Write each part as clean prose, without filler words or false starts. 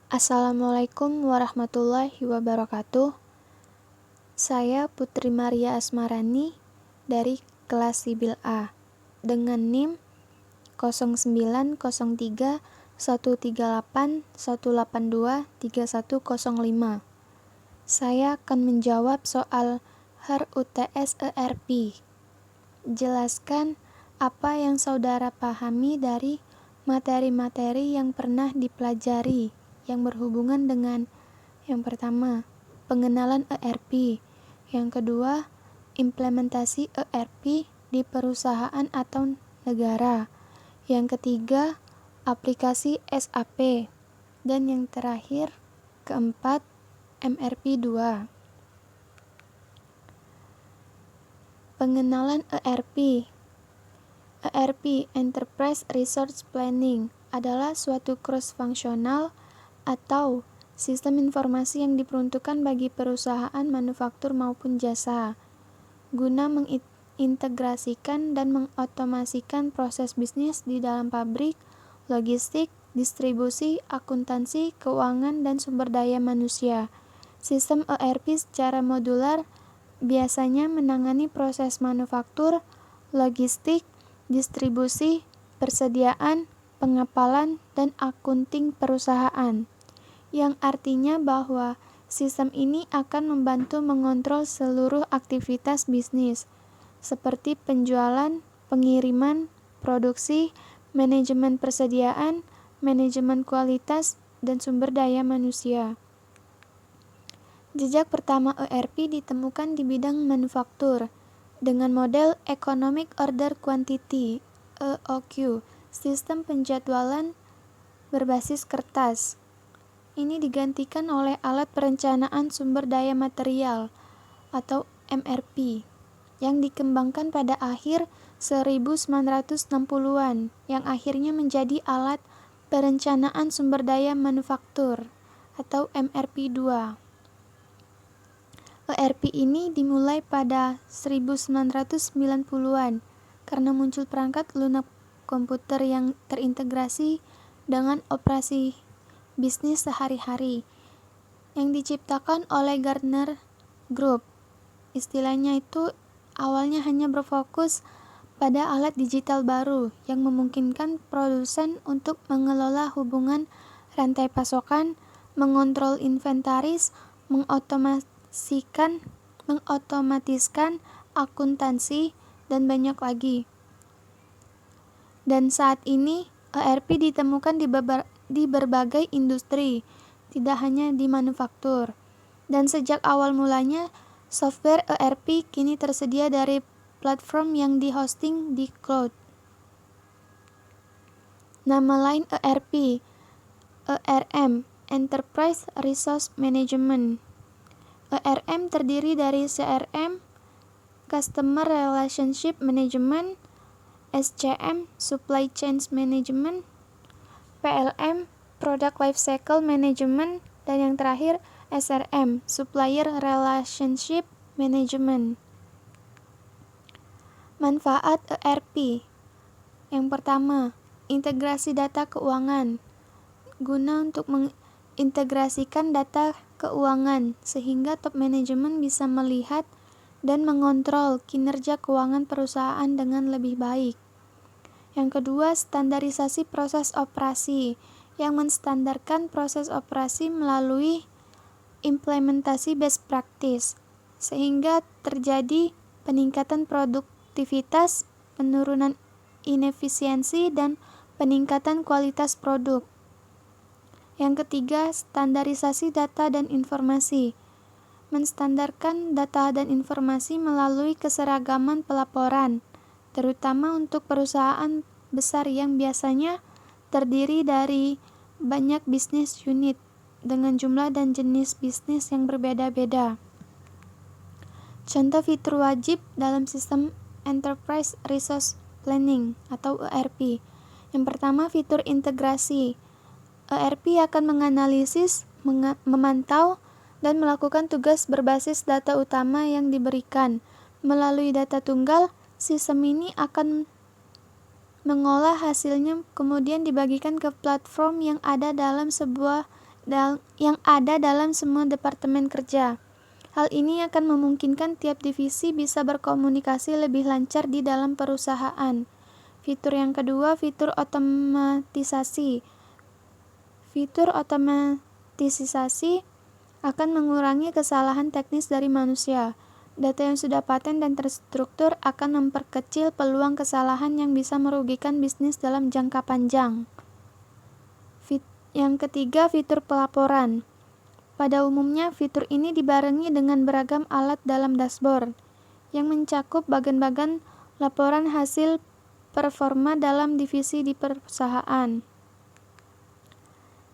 Assalamualaikum warahmatullahi wabarakatuh. Saya Putri Maria Asmarani dari kelas Sibil A dengan NIM 09031381823105. Saya akan menjawab soal HER UTS ERP. Jelaskan apa yang saudara pahami dari materi-materi yang pernah dipelajari yang berhubungan dengan yang pertama, pengenalan ERP. Yang kedua, implementasi ERP di perusahaan atau negara. Yang ketiga, aplikasi SAP. Dan yang terakhir, keempat, MRP 2. Pengenalan ERP. ERP, Enterprise Resource Planning, adalah suatu cross-functional atau sistem informasi yang diperuntukkan bagi perusahaan manufaktur maupun jasa, guna mengintegrasikan dan mengotomasikan proses bisnis di dalam pabrik, logistik, distribusi, akuntansi, keuangan, dan sumber daya manusia. Sistem ERP secara modular biasanya menangani proses manufaktur, logistik, distribusi, persediaan, pengapalan, dan akunting perusahaan, yang artinya bahwa sistem ini akan membantu mengontrol seluruh aktivitas bisnis, seperti penjualan, pengiriman, produksi, manajemen persediaan, manajemen kualitas, dan sumber daya manusia. Jejak pertama ERP ditemukan di bidang manufaktur, dengan model Economic Order Quantity (EOQ), sistem penjadwalan berbasis kertas. Ini digantikan oleh alat perencanaan sumber daya material atau MRP yang dikembangkan pada akhir 1960-an yang akhirnya menjadi alat perencanaan sumber daya manufaktur atau MRP 2. ERP ini dimulai pada 1990-an karena muncul perangkat lunak komputer yang terintegrasi dengan operasi bisnis sehari-hari yang diciptakan oleh Gartner Group. Istilahnya itu awalnya hanya berfokus pada alat digital baru yang memungkinkan produsen untuk mengelola hubungan rantai pasokan, mengontrol inventaris, mengotomatiskan akuntansi, dan banyak lagi. Dan saat ini ERP ditemukan di berbagai industri, tidak hanya di manufaktur. Dan sejak awal mulanya, software ERP kini tersedia dari platform yang di-hosting di cloud. Nama lain ERP, ERM, Enterprise Resource Management. ERM terdiri dari CRM, Customer Relationship Management, SCM, Supply Chain Management, PLM, Product Lifecycle Management, dan yang terakhir SRM, Supplier Relationship Management. Manfaat ERP. Yang pertama, integrasi data keuangan. Guna untuk mengintegrasikan data keuangan sehingga top manajemen bisa melihat dan mengontrol kinerja keuangan perusahaan dengan lebih baik. Yang kedua, standarisasi proses operasi yang menstandarkan proses operasi melalui implementasi best practice sehingga terjadi peningkatan produktivitas, penurunan inefisiensi, dan peningkatan kualitas produk. Yang ketiga, standarisasi data dan informasi. Menstandarkan data dan informasi melalui keseragaman pelaporan, terutama untuk perusahaan besar yang biasanya terdiri dari banyak bisnis unit dengan jumlah dan jenis bisnis yang berbeda-beda. Contoh fitur wajib dalam sistem Enterprise Resource Planning atau ERP. Yang pertama, fitur integrasi. ERP akan menganalisis, memantau, dan melakukan tugas berbasis data utama yang diberikan. Melalui data tunggal, sistem ini akan mengolah hasilnya kemudian dibagikan ke platform yang ada dalam sebuah yang ada dalam semua departemen kerja. Hal ini akan memungkinkan tiap divisi bisa berkomunikasi lebih lancar di dalam perusahaan. Fitur yang kedua, fitur otomatisasi. Fitur otomatisasi akan mengurangi kesalahan teknis dari manusia. Data yang sudah paten dan terstruktur akan memperkecil peluang kesalahan yang bisa merugikan bisnis dalam jangka panjang. Yang ketiga, fitur pelaporan. Pada umumnya, fitur ini dibarengi dengan beragam alat dalam dashboard yang mencakup bagian-bagian laporan hasil performa dalam divisi di perusahaan.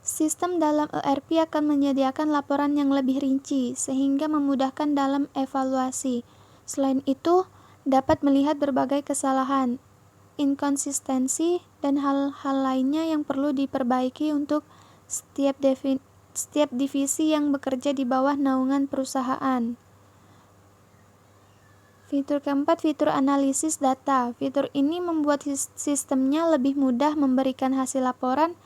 Sistem dalam ERP akan menyediakan laporan yang lebih rinci sehingga memudahkan dalam evaluasi. Selain itu, dapat melihat berbagai kesalahan, inkonsistensi, dan hal-hal lainnya yang perlu diperbaiki untuk setiap divisi yang bekerja di bawah naungan perusahaan. Fitur keempat, fitur analisis data. Fitur ini membuat sistemnya lebih mudah memberikan hasil laporan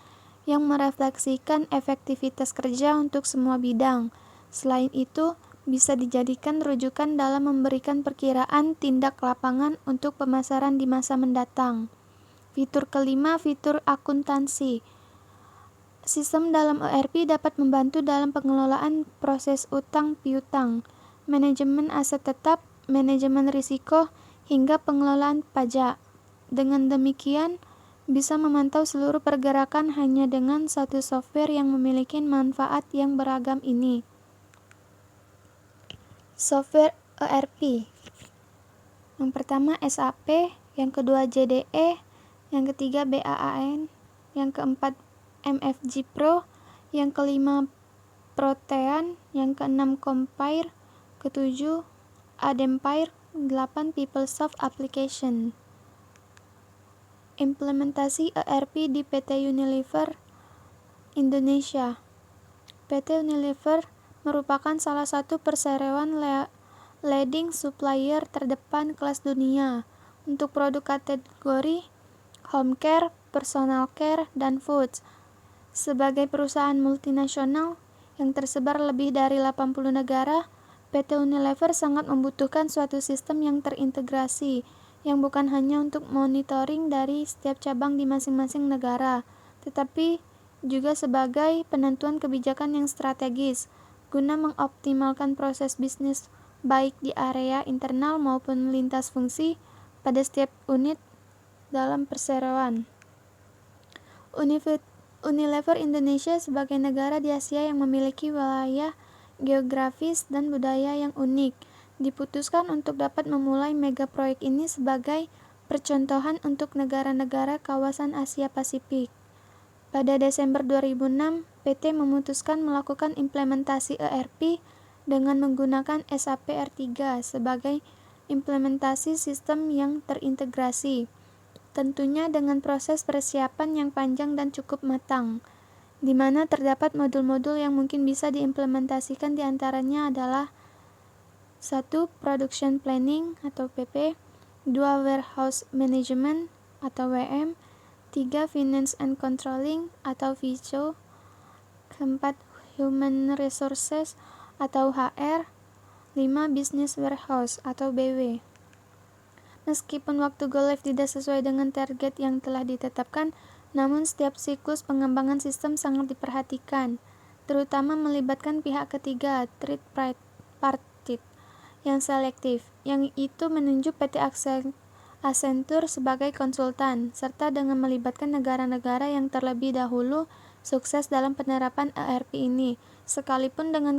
yang merefleksikan efektivitas kerja untuk semua bidang. Selain itu, bisa dijadikan rujukan dalam memberikan perkiraan tindak lapangan untuk pemasaran di masa mendatang. Fitur kelima, fitur akuntansi. Sistem dalam ERP dapat membantu dalam pengelolaan proses utang piutang, manajemen aset tetap, manajemen risiko, hingga pengelolaan pajak. Dengan demikian, bisa memantau seluruh pergerakan hanya dengan satu software yang memiliki manfaat yang beragam ini. Software ERP. Yang pertama SAP, yang kedua JDE, yang ketiga BAAN, yang keempat MFG Pro, yang kelima Protean, yang keenam Compire, ketujuh Adempire, 8 PeopleSoft Application. Implementasi ERP di PT Unilever Indonesia. PT Unilever merupakan salah satu perseroan leading supplier terdepan kelas dunia untuk produk kategori home care, personal care, dan foods. Sebagai perusahaan multinasional yang tersebar lebih dari 80 negara, PT Unilever sangat membutuhkan suatu sistem yang terintegrasi, yang bukan hanya untuk monitoring dari setiap cabang di masing-masing negara, tetapi juga sebagai penentuan kebijakan yang strategis, guna mengoptimalkan proses bisnis baik di area internal maupun lintas fungsi pada setiap unit dalam perseroan. Unilever Indonesia sebagai negara di Asia yang memiliki wilayah geografis dan budaya yang unik, diputuskan untuk dapat memulai mega proyek ini sebagai percontohan untuk negara-negara kawasan Asia Pasifik. Pada Desember 2006, PT memutuskan melakukan implementasi ERP dengan menggunakan SAP R3 sebagai implementasi sistem yang terintegrasi. Tentunya dengan proses persiapan yang panjang dan cukup matang, di mana terdapat modul-modul yang mungkin bisa diimplementasikan. Di antaranya adalah 1. Production Planning atau PP, 2. Warehouse Management atau WM, 3. Finance and Controlling atau FICO, 4. Human Resources atau HR, 5. Business Warehouse atau BW. Meskipun waktu go live tidak sesuai dengan target yang telah ditetapkan, namun setiap siklus pengembangan sistem sangat diperhatikan, terutama melibatkan pihak ketiga, third party, yang selektif, yang itu menunjuk PT Accenture sebagai konsultan, serta dengan melibatkan negara-negara yang terlebih dahulu sukses dalam penerapan ERP ini, sekalipun dengan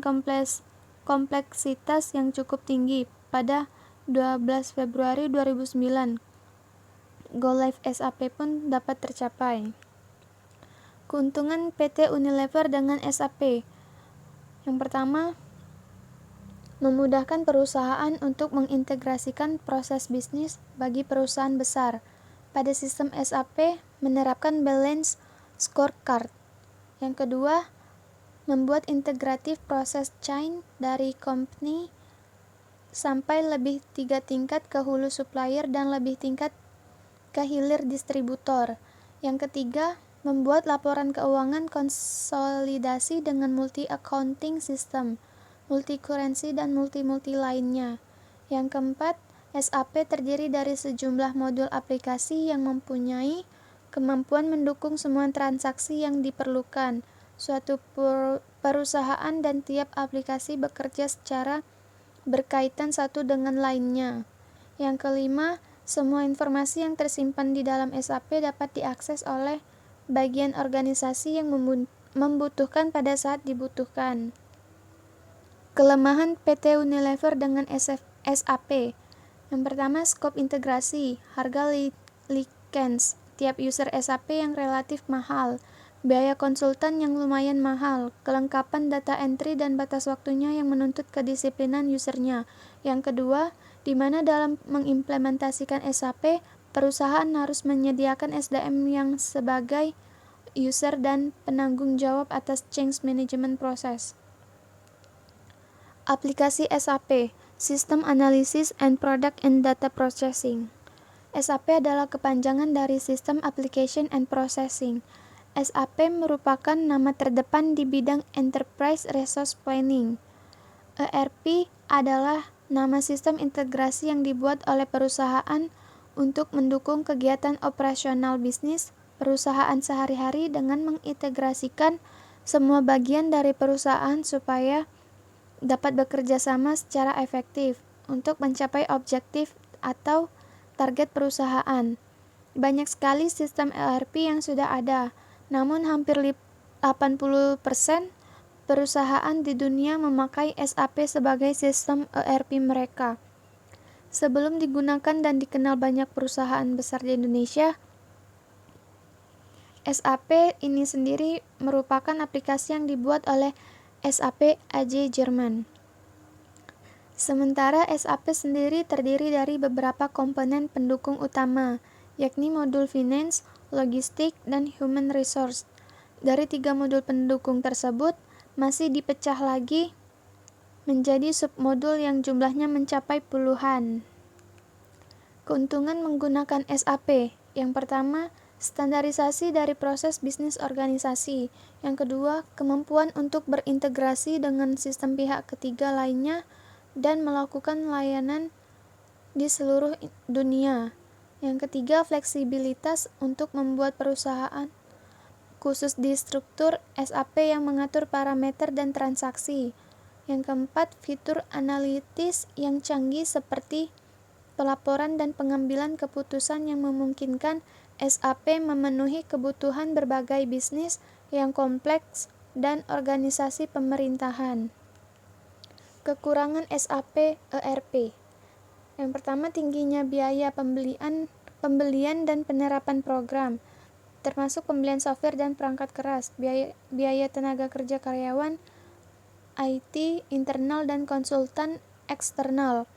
kompleksitas yang cukup tinggi. Pada 12 Februari 2009, Go Live SAP pun dapat tercapai. Keuntungan PT Unilever dengan SAP. Yang pertama, memudahkan perusahaan untuk mengintegrasikan proses bisnis bagi perusahaan besar. Pada sistem SAP, menerapkan balance scorecard. Yang kedua, membuat integratif proses chain dari company sampai lebih 3 tingkat ke hulu supplier dan lebih tingkat ke hilir distributor. Yang ketiga, membuat laporan keuangan konsolidasi dengan multi-accounting system, multi-currency, dan multi-multi lainnya. Yang keempat, SAP terdiri dari sejumlah modul aplikasi yang mempunyai kemampuan mendukung semua transaksi yang diperlukan suatu perusahaan, dan tiap aplikasi bekerja secara berkaitan satu dengan lainnya. Yang kelima, semua informasi yang tersimpan di dalam SAP dapat diakses oleh bagian organisasi yang membutuhkan pada saat dibutuhkan. Kelemahan PT Unilever dengan SAP. Yang pertama, skop integrasi, harga license tiap user SAP yang relatif mahal, biaya konsultan yang lumayan mahal, kelengkapan data entry dan batas waktunya yang menuntut kedisiplinan usernya. Yang kedua, di mana dalam mengimplementasikan SAP, perusahaan harus menyediakan SDM yang sebagai user dan penanggung jawab atas change management proses. Aplikasi SAP, System Analysis and Product and Data Processing. SAP adalah kepanjangan dari System Application and Processing. SAP merupakan nama terdepan di bidang Enterprise Resource Planning. ERP adalah nama sistem integrasi yang dibuat oleh perusahaan untuk mendukung kegiatan operasional bisnis perusahaan sehari-hari dengan mengintegrasikan semua bagian dari perusahaan supaya dapat bekerja sama secara efektif untuk mencapai objektif atau target perusahaan. Banyak sekali sistem ERP yang sudah ada, namun hampir 80% perusahaan di dunia memakai SAP sebagai sistem ERP mereka. Sebelum digunakan dan dikenal banyak perusahaan besar di Indonesia, SAP ini sendiri merupakan aplikasi yang dibuat oleh SAP AG Jerman. Sementara SAP sendiri terdiri dari beberapa komponen pendukung utama, yakni modul finance, logistik, dan human resource. Dari 3 modul pendukung tersebut, masih dipecah lagi menjadi submodul yang jumlahnya mencapai puluhan. Keuntungan menggunakan SAP. Yang pertama, standarisasi dari proses bisnis organisasi. Yang kedua, kemampuan untuk berintegrasi dengan sistem pihak ketiga lainnya dan melakukan layanan di seluruh dunia. Yang ketiga, fleksibilitas untuk membuat perusahaan khusus di struktur SAP yang mengatur parameter dan transaksi. Yang keempat, fitur analitis yang canggih seperti pelaporan dan pengambilan keputusan yang memungkinkan SAP memenuhi kebutuhan berbagai bisnis yang kompleks dan organisasi pemerintahan. Kekurangan SAP ERP. Yang pertama, tingginya biaya pembelian dan penerapan program, termasuk pembelian software dan perangkat keras, biaya tenaga kerja karyawan, IT, internal dan konsultan eksternal,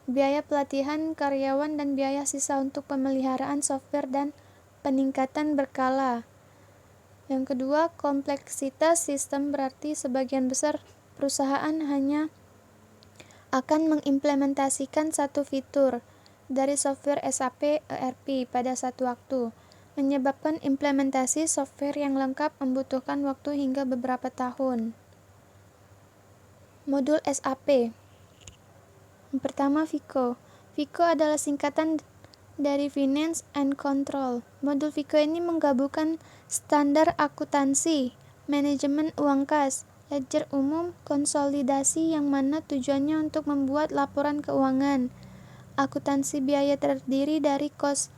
biaya pelatihan karyawan dan biaya sisa untuk pemeliharaan software dan peningkatan berkala. Yang kedua, kompleksitas sistem berarti sebagian besar perusahaan hanya akan mengimplementasikan satu fitur dari software SAP ERP pada satu waktu, menyebabkan implementasi software yang lengkap membutuhkan waktu hingga beberapa tahun. Modul SAP. Yang pertama, FICO. FICO adalah singkatan dari Finance and Control. Modul FICO ini menggabungkan standar akuntansi, manajemen uang kas, ledger umum, konsolidasi yang mana tujuannya untuk membuat laporan keuangan. Akuntansi biaya terdiri dari cost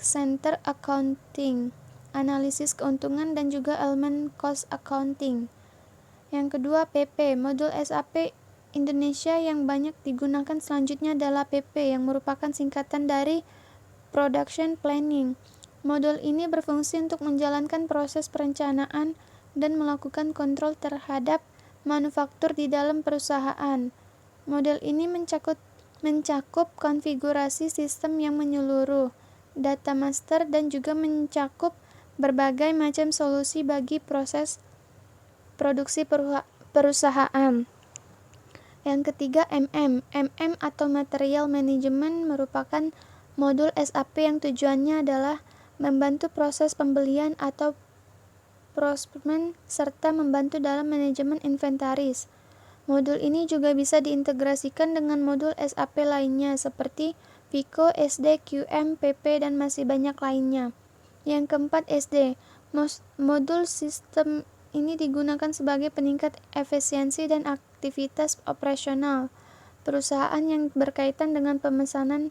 center accounting, analisis keuntungan, dan juga elemen cost accounting. Yang kedua, PP. Modul SAP Indonesia yang banyak digunakan selanjutnya adalah PP, yang merupakan singkatan dari Production Planning. Modul ini berfungsi untuk menjalankan proses perencanaan dan melakukan kontrol terhadap manufaktur di dalam perusahaan. Model ini mencakup konfigurasi sistem yang menyeluruh, data master, dan juga mencakup berbagai macam solusi bagi proses produksi perusahaan. Yang ketiga, MM atau Material Management merupakan modul SAP yang tujuannya adalah membantu proses pembelian atau procurement, serta membantu dalam manajemen inventaris. Modul ini juga bisa diintegrasikan dengan modul SAP lainnya seperti FICO, SD, QM, PP, dan masih banyak lainnya. Yang keempat, SD. Modul sistem ini digunakan sebagai peningkat efisiensi dan aktivitas operasional perusahaan yang berkaitan dengan pesanan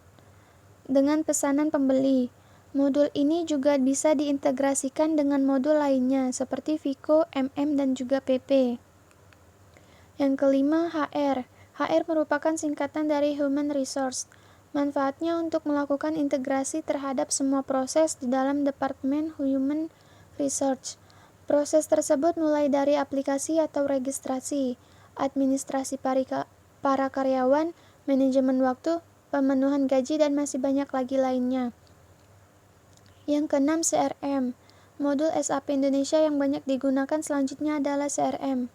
pembeli. Modul ini juga bisa diintegrasikan dengan modul lainnya seperti FICO, MM, dan juga PP. Yang kelima, HR. HR merupakan singkatan dari Human Resource. Manfaatnya untuk melakukan integrasi terhadap semua proses di dalam Departemen Human Resource. Proses tersebut mulai dari aplikasi atau registrasi, administrasi para karyawan, manajemen waktu, pemenuhan gaji, dan masih banyak lagi lainnya. Yang keenam, CRM. Modul SAP Indonesia yang banyak digunakan selanjutnya adalah CRM.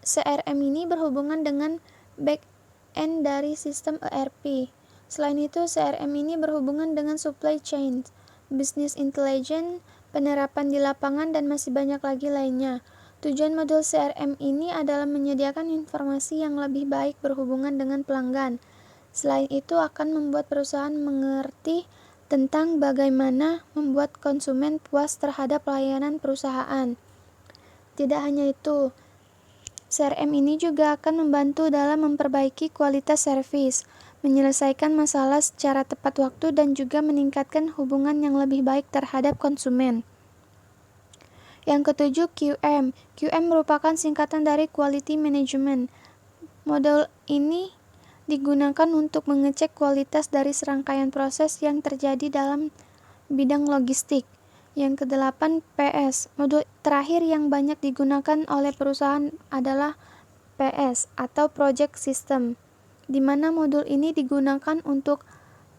CRM ini berhubungan dengan back-end dari sistem ERP. Selain itu, CRM ini berhubungan dengan supply chain, business intelligence, penerapan di lapangan, dan masih banyak lagi lainnya. Tujuan modul CRM ini adalah menyediakan informasi yang lebih baik berhubungan dengan pelanggan. Selain itu, akan membuat perusahaan mengerti tentang bagaimana membuat konsumen puas terhadap layanan perusahaan. Tidak hanya itu, CRM ini juga akan membantu dalam memperbaiki kualitas servis, menyelesaikan masalah secara tepat waktu, dan juga meningkatkan hubungan yang lebih baik terhadap konsumen. Yang ketujuh, QM. QM merupakan singkatan dari Quality Management. Modul ini digunakan untuk mengecek kualitas dari serangkaian proses yang terjadi dalam bidang logistik. Yang kedelapan, PS. Modul terakhir yang banyak digunakan oleh perusahaan adalah PS atau Project System, di mana modul ini digunakan untuk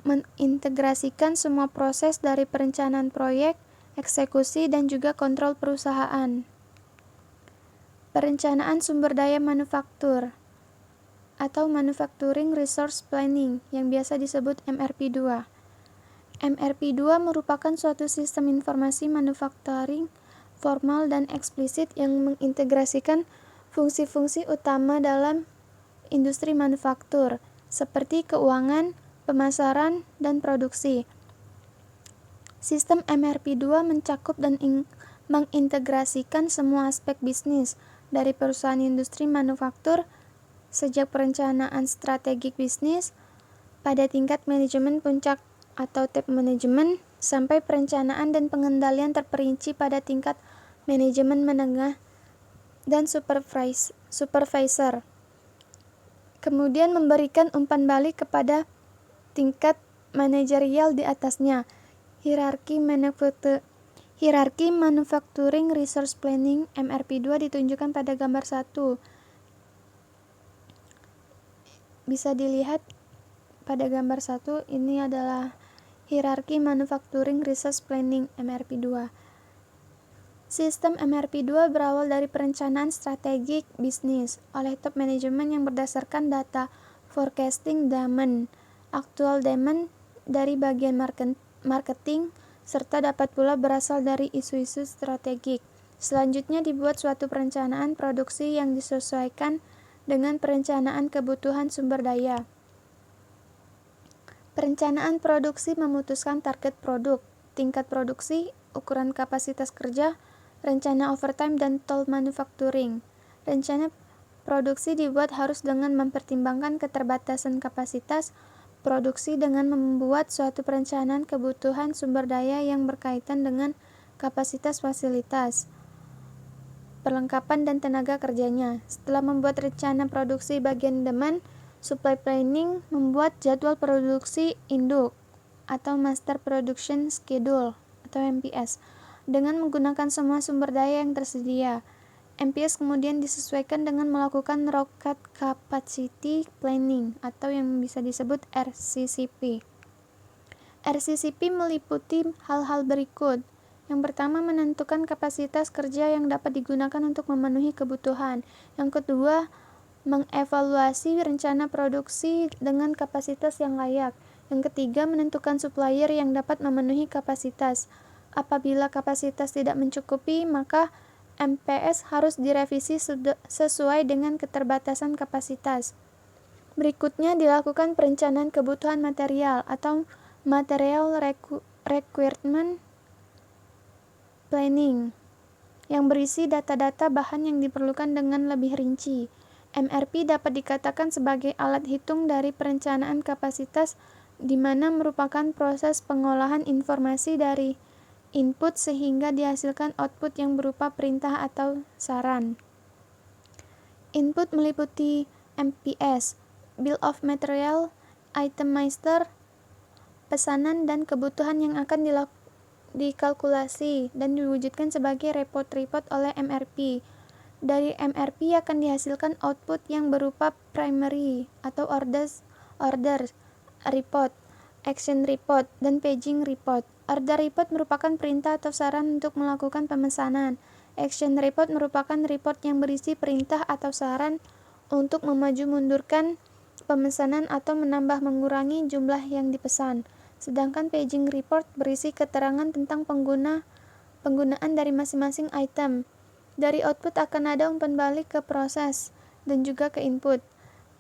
mengintegrasikan semua proses dari perencanaan proyek, eksekusi, dan juga kontrol perusahaan. Perencanaan sumber daya manufaktur atau Manufacturing Resource Planning yang biasa disebut MRP2. MRP2 merupakan suatu sistem informasi manufacturing formal dan eksplisit yang mengintegrasikan fungsi-fungsi utama dalam industri manufaktur, seperti keuangan, pemasaran, dan produksi. Sistem MRP2 mencakup dan mengintegrasikan semua aspek bisnis dari perusahaan industri manufaktur, sejak perencanaan strategik bisnis pada tingkat manajemen puncak atau top manajemen sampai perencanaan dan pengendalian terperinci pada tingkat manajemen menengah dan supervisor. Kemudian memberikan umpan balik kepada tingkat manajerial di atasnya. Hierarki Manufacturing Resource Planning MRP2 ditunjukkan pada gambar 1. Bisa dilihat pada gambar 1, ini adalah hierarki Manufacturing Resource Planning MRP2. Sistem MRP2 berawal dari perencanaan strategik bisnis oleh top manajemen yang berdasarkan data forecasting demand, actual demand dari bagian marketing, serta dapat pula berasal dari isu-isu strategik. Selanjutnya dibuat suatu perencanaan produksi yang disesuaikan dengan perencanaan kebutuhan sumber daya. Perencanaan produksi memutuskan target produk, tingkat produksi, ukuran kapasitas kerja, rencana overtime, dan total manufacturing. Rencana produksi dibuat harus dengan mempertimbangkan keterbatasan kapasitas produksi dengan membuat suatu perencanaan kebutuhan sumber daya yang berkaitan dengan kapasitas fasilitas, perlengkapan, dan tenaga kerjanya. Setelah membuat rencana produksi bagian demand, supply planning membuat jadwal produksi induk atau Master Production Schedule atau MPS dengan menggunakan semua sumber daya yang tersedia. MPS kemudian disesuaikan dengan melakukan Rocket Capacity Planning atau yang bisa disebut RCCP. RCCP meliputi hal-hal berikut. Yang pertama, menentukan kapasitas kerja yang dapat digunakan untuk memenuhi kebutuhan. Yang kedua, mengevaluasi rencana produksi dengan kapasitas yang layak. Yang ketiga, menentukan supplier yang dapat memenuhi kapasitas. Apabila kapasitas tidak mencukupi, maka MPS harus direvisi sesuai dengan keterbatasan kapasitas. Berikutnya dilakukan perencanaan kebutuhan material atau Material Requirement Planning yang berisi data-data bahan yang diperlukan dengan lebih rinci. MRP dapat dikatakan sebagai alat hitung dari perencanaan kapasitas, di mana merupakan proses pengolahan informasi dari input sehingga dihasilkan output yang berupa perintah atau saran. Input meliputi MPS, Bill of Material, Item Master, pesanan dan kebutuhan yang akan dikalkulasi dan diwujudkan sebagai report oleh MRP. Dari MRP akan dihasilkan output yang berupa primary atau order report, action report, dan paging report. Order report merupakan perintah atau saran untuk melakukan pemesanan. Action report merupakan report yang berisi perintah atau saran untuk memaju-mundurkan pemesanan atau menambah-mengurangi jumlah yang dipesan. Sedangkan paging report berisi keterangan tentang penggunaan dari masing-masing item. Dari output akan ada umpan balik ke proses dan juga ke input.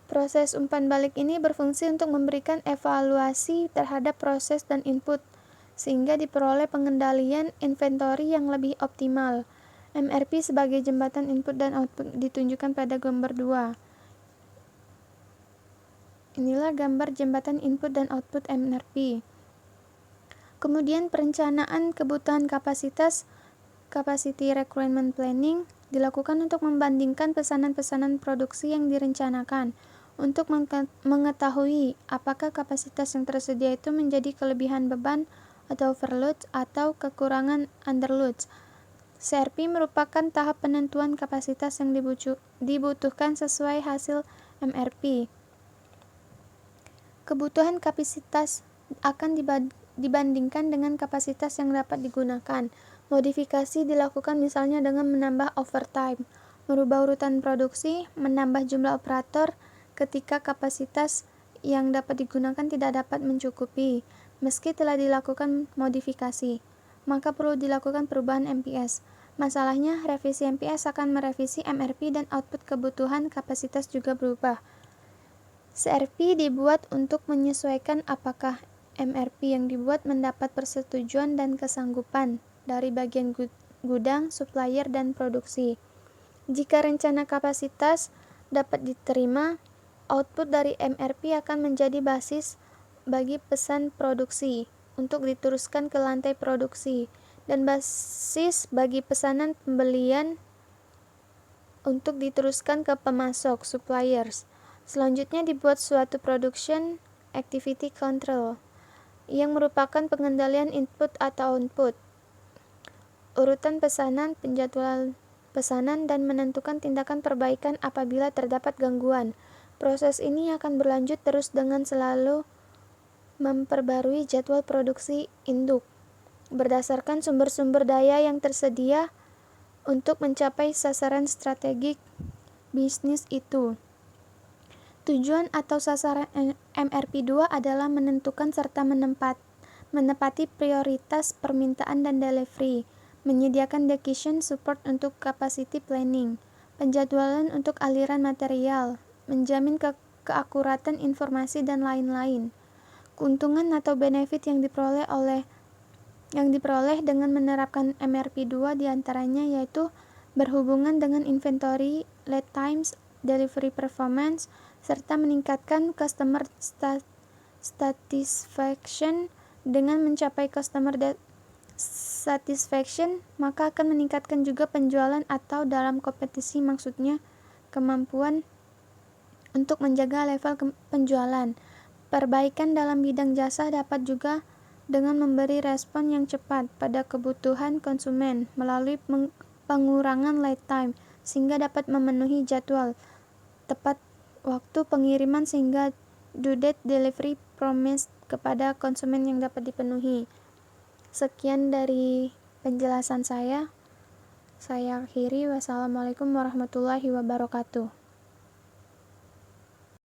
Proses umpan balik ini berfungsi untuk memberikan evaluasi terhadap proses dan input, sehingga diperoleh pengendalian inventory yang lebih optimal. MRP sebagai jembatan input dan output ditunjukkan pada gambar 2. Inilah gambar jembatan input dan output MRP. Kemudian perencanaan kebutuhan kapasitas, Capacity Requirement Planning, dilakukan untuk membandingkan pesanan-pesanan produksi yang direncanakan, untuk mengetahui apakah kapasitas yang tersedia itu menjadi kelebihan beban atau overload atau kekurangan underload. CRP merupakan tahap penentuan kapasitas yang dibutuhkan sesuai hasil MRP. Kebutuhan kapasitas akan dibandingkan dengan kapasitas yang dapat digunakan. Modifikasi dilakukan misalnya dengan menambah overtime, merubah urutan produksi, menambah jumlah operator ketika kapasitas yang dapat digunakan tidak dapat mencukupi. Meski telah dilakukan modifikasi, maka perlu dilakukan perubahan MPS. Masalahnya, revisi MPS akan merevisi MRP dan output kebutuhan kapasitas juga berubah. CRP dibuat untuk menyesuaikan apakah MRP yang dibuat mendapat persetujuan dan kesanggupan dari bagian gudang, supplier, dan produksi. Jika rencana kapasitas dapat diterima, output dari MRP akan menjadi basis bagi pesan produksi untuk diteruskan ke lantai produksi, dan basis bagi pesanan pembelian untuk diteruskan ke pemasok, suppliers. Selanjutnya dibuat suatu production activity control, yang merupakan pengendalian input atau output, urutan pesanan, penjadwalan pesanan, dan menentukan tindakan perbaikan apabila terdapat gangguan. Proses ini akan berlanjut terus dengan selalu memperbarui jadwal produksi induk berdasarkan sumber-sumber daya yang tersedia untuk mencapai sasaran strategik bisnis itu. Tujuan atau sasaran MRP2 adalah menentukan serta menepati prioritas permintaan dan delivery, menyediakan decision support untuk capacity planning, penjadwalan untuk aliran material, menjamin keakuratan informasi, dan lain-lain. Keuntungan atau benefit yang diperoleh dengan menerapkan MRP2 diantaranya yaitu berhubungan dengan inventory, lead times, delivery performance, serta meningkatkan customer satisfaction. Dengan mencapai customer satisfaction, maka akan meningkatkan juga penjualan atau dalam kompetisi maksudnya kemampuan untuk menjaga level penjualan. Perbaikan dalam bidang jasa dapat juga dengan memberi respon yang cepat pada kebutuhan konsumen melalui pengurangan lead time, sehingga dapat memenuhi jadwal tepat waktu pengiriman sehingga due date delivery promise kepada konsumen yang dapat dipenuhi. Sekian dari penjelasan saya akhiri. Wassalamualaikum warahmatullahi wabarakatuh.